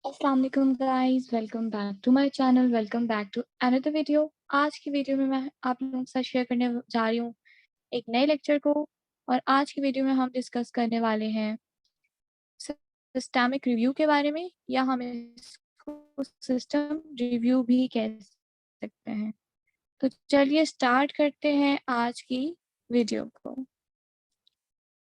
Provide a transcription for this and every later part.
अस्सलाम वालेकुम guys, welcome back to my channel, welcome back to another video. आज की वीडियो में मैं आप लोगों के साथ शेयर करने जा रही हूँ एक नए लेक्चर को। और आज की वीडियो में हम डिस्कस करने वाले हैं सिस्टमिक रिव्यू के बारे में, या हम इसको सिस्टम रिव्यू भी कह सकते हैं। तो चलिए स्टार्ट करते हैं आज की वीडियो को।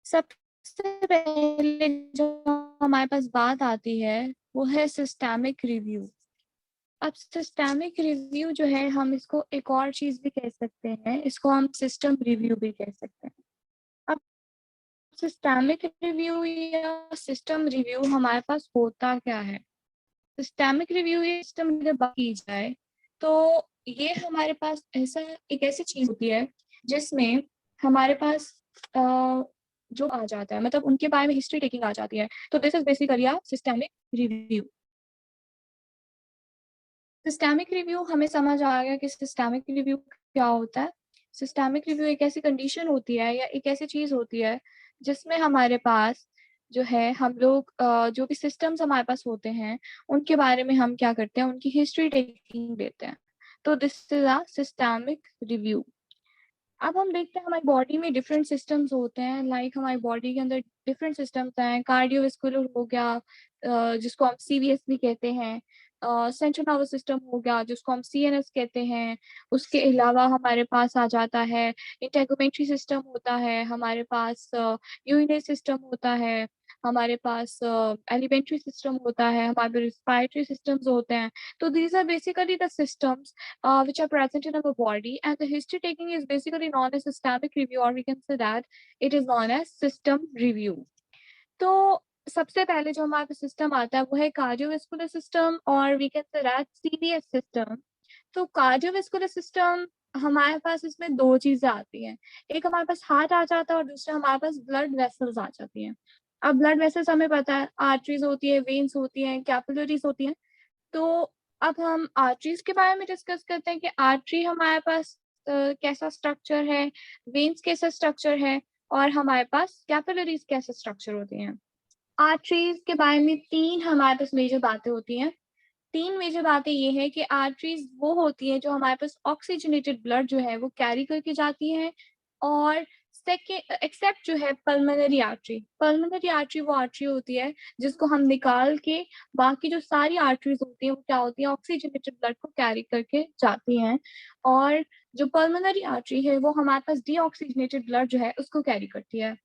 सबसे पहले जो हमारे पास बात आती है वो है सिस्टमिक रिव्यू। अब सिस्टमिक रिव्यू जो है, हम इसको एक और चीज भी कह सकते हैं, इसको हम सिस्टम रिव्यू भी कह सकते हैं। अब सिस्टमिक रिव्यू या सिस्टम रिव्यू हमारे पास होता क्या है? सिस्टमिक रिव्यू या सिस्टम अगर बात की जाए तो ये हमारे पास एक ऐसी चीज होती है जिसमें हमारे पास जो आ जाता है, मतलब उनके बारे में हिस्ट्री टेकिंग आ जाती है। तो this is basically a systemic review. Systemic review हमें समझ आ गया कि सिस्टमिक रिव्यू क्या होता है। सिस्टमिक रिव्यू एक ऐसी कंडीशन होती है या एक ऐसी चीज होती है जिसमें हमारे पास जो है, हम लोग जो भी सिस्टम्स हमारे पास होते हैं उनके बारे में हम क्या करते हैं, उनकी हिस्ट्री टेकिंग देते हैं। तो this is a systemic review. अब हम देखते हैं हमारी बॉडी में डिफरेंट सिस्टम्स होते हैं, लाइक हमारी बॉडी के अंदर डिफरेंट सिस्टम्स हैं। कार्डियोवास्कुलर हो गया, जिसको हम सीवीएस भी कहते हैं। सेंट्रल नर्वस सिस्टम हो गया जिसको हम सीएनएस कहते हैं। उसके अलावा हमारे पास आ जाता है इंटेगुमेंट्री सिस्टम होता है, हमारे पास यूरिनरी सिस्टम होता है, हमारे पास एलिमेंट्री सिस्टम होता है, हमारे पास रिस्पायरेटरी सिस्टम्स होते हैं। तो these are basically the systems which are present in our body, and the history taking is basically known as systemic review, or we can say that it is known as system review. तो सबसे पहले जो हमारे पास system आता है वो है cardiovascular system, और we can say that CVS system. तो कार्डियोवास्कुलर सिस्टम, हमारे पास इसमें दो चीजें आती हैं। एक हमारे पास हार्ट आ जाता है और दूसरा हमारे पास ब्लड वेसल्स आ जाती हैं। अब ब्लड वेसल्स हमें पता है, आर्टरीज होती है, वेन्स होती हैं, कैपिलरीज होती हैं। तो अब हम आर्टरीज के बारे में डिस्कस करते हैं कि आर्टरी हमारे पास कैसा स्ट्रक्चर है, वेन्स कैसा स्ट्रक्चर है, और हमारे पास कैपिलरीज कैसे स्ट्रक्चर होती हैं। आर्टरीज के बारे में तीन हमारे पास मेजर बातें होती हैं। तीन मेजर बातें ये है कि आर्टरीज वो होती है जो हमारे पास ऑक्सीजनेटेड ब्लड जो है वो कैरी करके जाती हैं। और सेकेंड, एक्सेप्ट जो है पल्मोनरी आर्टरी वो आर्टरी होती है जिसको हम निकाल के, बाकी जो सारी आर्टरीज होती हैं वो क्या होती है, ऑक्सीजनेटेड ब्लड को कैरी करके जाती हैं। और जो पल्मोनरी आर्टरी है वो हमारे पास डीऑक्सीजनेटेड ब्लड जो है उसको कैरी करती है।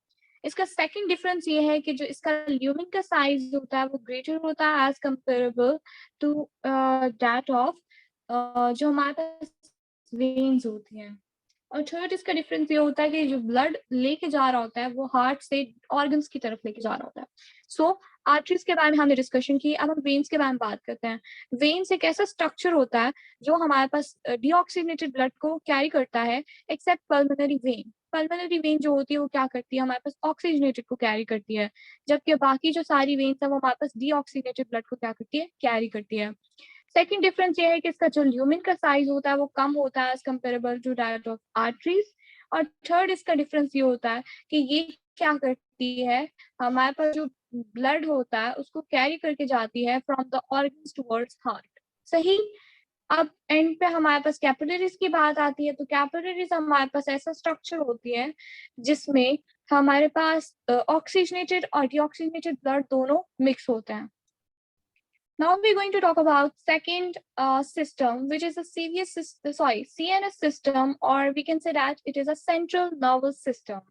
इसका सेकंड डिफरेंस ये है कि जो इसका ल्यूमेन का साइज होता है वो ग्रेटर होता है as comparable to that of जो हमारे पास वेन्स होती हैं। और थर्ड इसका डिफरेंस ये होता है कि जो ब्लड लेके जा रहा होता है वो हार्ट से ऑर्गन्स की तरफ लेके जा रहा होता है। सो आर्टरीज के बारे में हमने डिस्कशन की, अब हम वेन्स के बारे में बात करते हैं। वेन्स एक ऐसा स्ट्रक्चर होता है जो हमारे पास डीऑक्सीजनेटेड ब्लड को कैरी करता है, accept pulmonary vein. Pulmonary vein जो होती है वो क्या करती है, हमारे पास ऑक्सीजनेटेड को कैरी करती है, जबकि बाकी जो सारी वेन्स है वो हमारे पास डीऑक्सीजनेटेड ब्लड को क्या करती है, कैरी करती है। सेकंड डिफरेंस ये है कि इसका जो ल्यूमेन का साइज होता है वो कम होता है as comparable to that of arteries. और थर्ड इसका डिफरेंस ये होता है कि ये क्या करती है, हमारे पास जो ब्लड होता है उसको कैरी करके जाती है from the organs towards heart. सही। अब एंड पे हमारे पास कैपिलरीज की बात आती है, तो कैपिलरीज हमारे पास ऐसा स्ट्रक्चर होती है जिसमें हमारे पास ऑक्सीजनेटेड और डीऑक्सीजनेटेड ब्लड दोनों मिक्स होते हैं। Now we're going to talk about second system, which is a CNS system, or we can say that it is a central nervous system.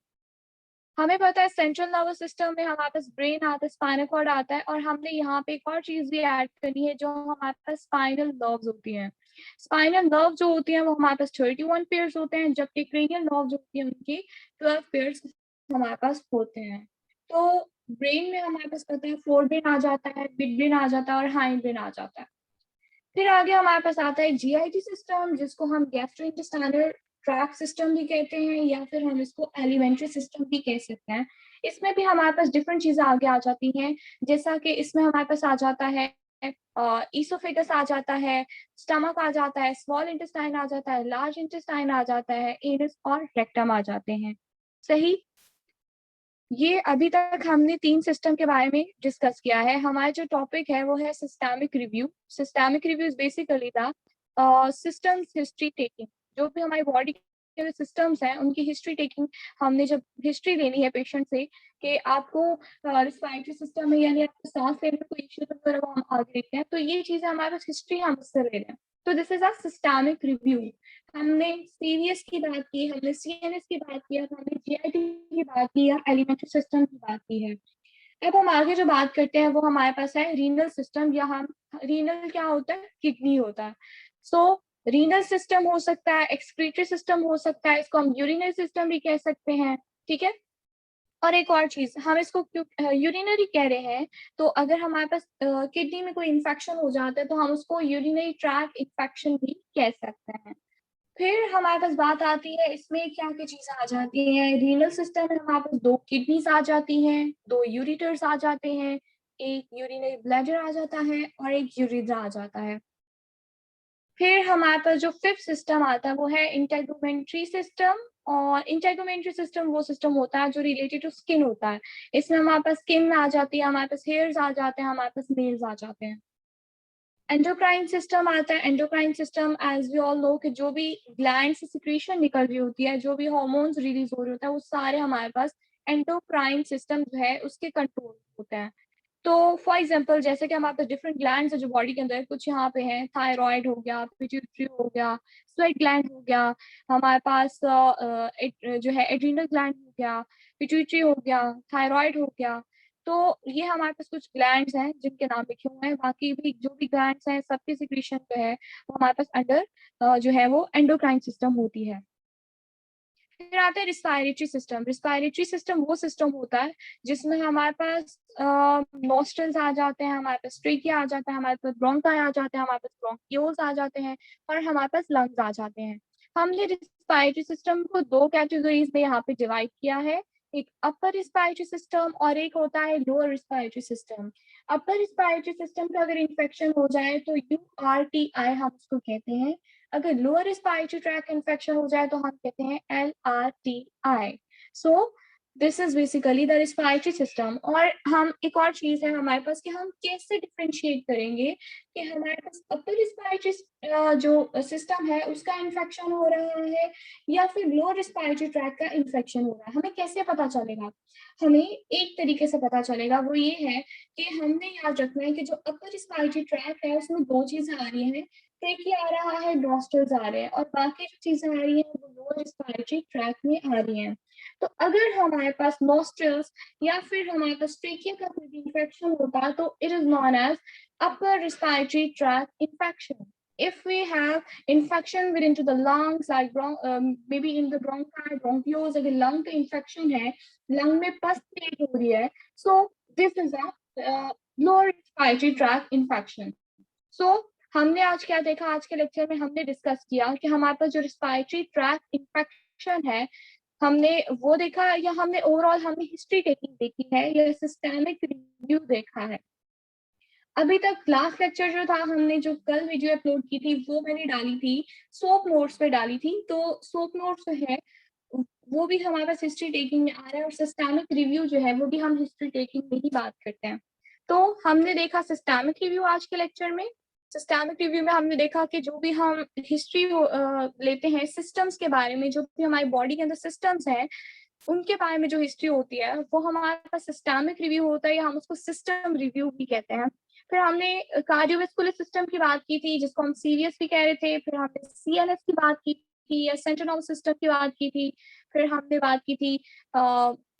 हमें पता है सेंट्रल नर्वस सिस्टम में हमारे पास brain आता है, स्पाइनल कॉर्ड आता है, और हमने यहाँ पे एक और चीज भी ऐड करनी है जो हमारे पास स्पाइनल नर्व्स होती हैं। स्पाइनल नर्व जो होती हैं वो हमारे पास 31 पेयर्स होते हैं, जबकि क्रेनियल नर्व जो होती है उनकी 12 पेयर्स हमारे पास होते हैं। तो ब्रेन में हमारे पास पता है फोर ब्रेन आ जाता है, मिड ब्रेन आ जाता है, और हाइंड ब्रेन आ जाता है। फिर आगे हमारे पास आता है जीआईटी सिस्टम, जिसको हम गैस्ट्रोइंटेस्टाइनल ट्रैक सिस्टम भी कहते हैं, या फिर हम इसको एलिमेंट्री सिस्टम भी कह सकते हैं। इसमें भी हमारे पास डिफरेंट चीजें आगे आ जाती हैं, जैसा कि इसमें हमारे पास आ जाता है ईसोफेगस आ जाता है, स्टमक आ जाता है, स्मॉल इंटेस्टाइन आ जाता है, लार्ज इंटेस्टाइन आ जाता है, एनस और रेक्टम आ जाते हैं। सही। ये अभी तक हमने 3 सिस्टम के बारे में डिस्कस किया है। हमारा जो टॉपिक है वो है systemic review. Systemic review is basically the systems history taking. जो भी हमारी बॉडी के जो सिस्टम्स हैं उनकी हिस्ट्री टेकिंग, हमने जब हिस्ट्री लेनी है पेशेंट से कि आपको रिस्पायरेटरी सिस्टम में यानी आपको सांस लेने में कोई इश्यू वगैरह वो हम आगे देखते हैं, तो ये चीजें हमारे पास हिस्ट्री हम उससे ले रहे हैं। तो this is a systemic review. हमने सीवीएस की बात की, हमने सीएनएस की बात की, हमने जीआईटी की बात की या एलिमेंट्री सिस्टम की बात की है। अब हम आगे जो बात करते हैं वो हमारे पास है रीनल सिस्टम, या हम रीनल क्या होता है, किडनी होता है। सो रीनल सिस्टम हो सकता है, एक्सक्रीटरी सिस्टम हो सकता है, इसको हम यूरिनरी सिस्टम भी कह सकते हैं, ठीक है। और एक और चीज, हम इसको क्यों यूरिनरी कह रहे हैं, तो अगर हमारे पास किडनी में कोई इन्फेक्शन हो जाता है तो हम उसको यूरिनरी ट्रैक इन्फेक्शन भी कह सकते हैं। फिर हमारे पास बात आती है इसमें क्या क्या चीजें आ जाती हैं। रीनल सिस्टम में हमारे पास 2 किडनीज आ जाती हैं, 2 यूरिटर्स आ जाते हैं, एक यूरिनरी ब्लैडर आ जाता है और एक यूरिथ्रा आ जाता है। फिर हमारे पास जो 5th सिस्टम आता है वो है इंटेगुमेंट्री सिस्टम। और इंटेगुमेंट्री सिस्टम वो सिस्टम होता है जो रिलेटेड टू स्किन होता है। इसमें हमारे पास स्किन आ जाती है, हमारे पास हेयर्स आ जाते हैं, हमारे पास नेल्स आ जाते हैं। एंडोक्राइन सिस्टम आता है। Endocrine system as we all know कि जो भी ग्लैंड से सिक्रीशन निकल रही होती है, जो भी हार्मोन्स रिलीज हो रहे होता है, वो सारे हमारे पास एंडोक्राइन सिस्टम जो है उसके कंट्रोल होते हैं। तो फॉर एग्जांपल जैसे कि हमारे पास डिफरेंट ग्लैंड्स है जो बॉडी के अंदर, कुछ यहाँ पे हैं, थायराइड हो गया, पिट्यूटरी हो गया, स्वेट ग्लैंड हो गया, हमारे पास जो है एड्रीनल ग्लैंड हो गया, पिट्यूटरी हो गया, थायराइड हो गया। तो ये हमारे पास कुछ ग्लैंड्स हैं जिनके नाम लिखे हुए हैं। बाकी भी जो भी ग्लैंड्स हैं सबकी सिक्रीशन जो है वो हमारे पास अंडर जो है वो एंडोक्राइन सिस्टम होती है। फिर आता है रिस्पायरेटरी सिस्टम। रिस्पायरेटरी सिस्टम वो सिस्टम होता है जिसमें हमारे पास नोस्ट्रल्स आ जाते हैं, हमारे पास ट्रेकिया आ जाता है, हमारे पास ब्रोंकाई आ जाते हैं, हमारे पास ब्रोंकियोल्स आ जाते हैं और हमारे पास लंग्स आ जाते हैं। हमने रिस्पायरेटरी सिस्टम को 2 कैटेगरीज में यहाँ पे डिवाइड किया है, एक अपर रिस्पायरेटरी सिस्टम और एक होता है lower respiratory system. Upper respiratory system का अगर इन्फेक्शन हो जाए तो URTI हम उसको कहते हैं। अगर लोअर रिस्पायरेटरी ट्रैक इन्फेक्शन हो जाए तो हम कहते हैं LRTI। So this is basically the respiratory system. और हम एक और चीज है हमारे पास कि हम कैसे डिफरेंशिएट करेंगे कि हमारे पास अपर रिस्पायरेटरी जो सिस्टम है उसका इन्फेक्शन हो रहा है या फिर लोअर रिस्पायरेटरी ट्रैक का इन्फेक्शन हो रहा है, हमें कैसे पता चलेगा। हमें एक तरीके से पता चलेगा, वो ये है कि हमने याद रखना है कि जो अपर रिस्पायरेटरी ट्रैक है उसमें 2 चीजें आ रही हैं, ट्रेकिया आ रहा है, नॉस्ट्रल्स आ रहे हैं, और बाकी जो चीजें आ रही हैं वो लोअर रिस्पायरेटरी ट्रैक में आ रही हैं। तो अगर हमारे पास नॉस्ट्रल्स या फिर हमारे पास ट्रेकिया का कोई इन्फेक्शन होता है तो it is known as upper respiratory tract infection. If we have infection within to the lungs, like maybe in the bronchi, bronchioles, अगर lung का infection है, lung में पस create हो रही है, so this is a lower respiratory tract infection. So हमने आज क्या देखा, आज के लेक्चर में हमने डिस्कस किया कि हमारे पास जो रिस्पायरेटरी ट्रैक इन्फेक्शन है हमने वो देखा, या हमने ओवरऑल हमने हिस्ट्री टेकिंग देखी है या सिस्टेमिक रिव्यू देखा है। अभी तक लास्ट लेक्चर जो था, हमने जो कल वीडियो अपलोड की थी वो मैंने डाली थी, सोप नोट्स पे डाली थी। तो सोप नोट्स जो है वो भी हमारे पास हिस्ट्री टेकिंग में आ रहा है, और सिस्टेमिक रिव्यू जो है वो भी हम हिस्ट्री टेकिंग में ही बात करते हैं। तो हमने देखा सिस्टेमिक रिव्यू आज के लेक्चर में। सिस्टेमिक रिव्यू में हमने देखा कि जो भी हम हिस्ट्री लेते हैं सिस्टम्स के बारे में, जो भी हमारी बॉडी के अंदर सिस्टम्स हैं उनके बारे में जो हिस्ट्री होती है वो हमारे पास सिस्टेमिक रिव्यू होता है, या हम उसको सिस्टम रिव्यू भी कहते हैं। फिर हमने कार्डियोवैस्कुलर सिस्टम की बात की थी जिसको हम सीरियस भी कह रहे थे। फिर हमने सीएनएस की बात की थी या सेंट्रल नर्वस सिस्टम की बात की थी। फिर हमने बात की थी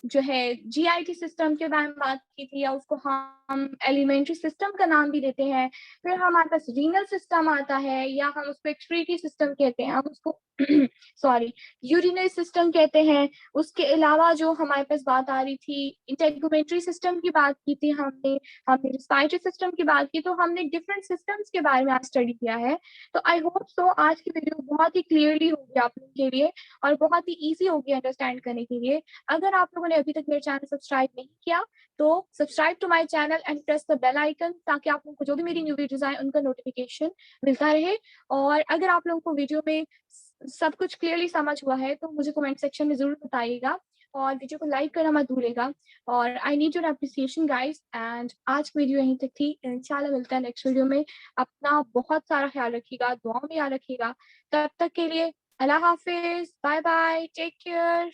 जो है जीआईटी सिस्टम के बारे में बात की थी, या उसको हम एलिमेंट्री सिस्टम का नाम भी देते हैं। फिर हमारे पास रीनल सिस्टम आता है, या हम उसको एक्सक्रीटरी सिस्टम कहते हैं, हम उसको सॉरी यूरिनरी सिस्टम कहते हैं। उसके अलावा जो हमारे पास बात आ रही थी इंटेगुमेंट्री सिस्टम की बात की थी हमने, हमने रिस्पायरेटरी सिस्टम की बात की। तो हमने डिफरेंट सिस्टम्स के बारे में आज स्टडी किया है। तो आई होप सो आज की वीडियो बहुत ही क्लियरली होगी आप लोगों के लिए और बहुत ही इजी होगी अंडरस्टैंड करने के लिए। अगर आप लोगों ने अभी तक मेरे चैनल सब्सक्राइब नहीं किया तो subscribe to my channel and press the bell icon, ताकि आप लोगों को जो भी मेरी न्यू वीडियोस आए उनका नोटिफिकेशन मिलता रहे। और अगर आप लोगों को वीडियो में सब कुछ क्लियरली समझ हुआ है तो मुझे कमेंट सेक्शन में जरूर बताइएगा। और वीडियो को लाइक करना मत भूलिएगा। और I need your appreciation guys. And आज की वीडियो यहीं तक थी। इंशाल्लाह मिलता है नेक्स्ट वीडियो में। अपना बहुत सारा ख्याल रखिएगा, दुआओं में याद रखिएगा। तब तक के लिए अल्लाह हाफिज, बाय बाय, टेक केयर।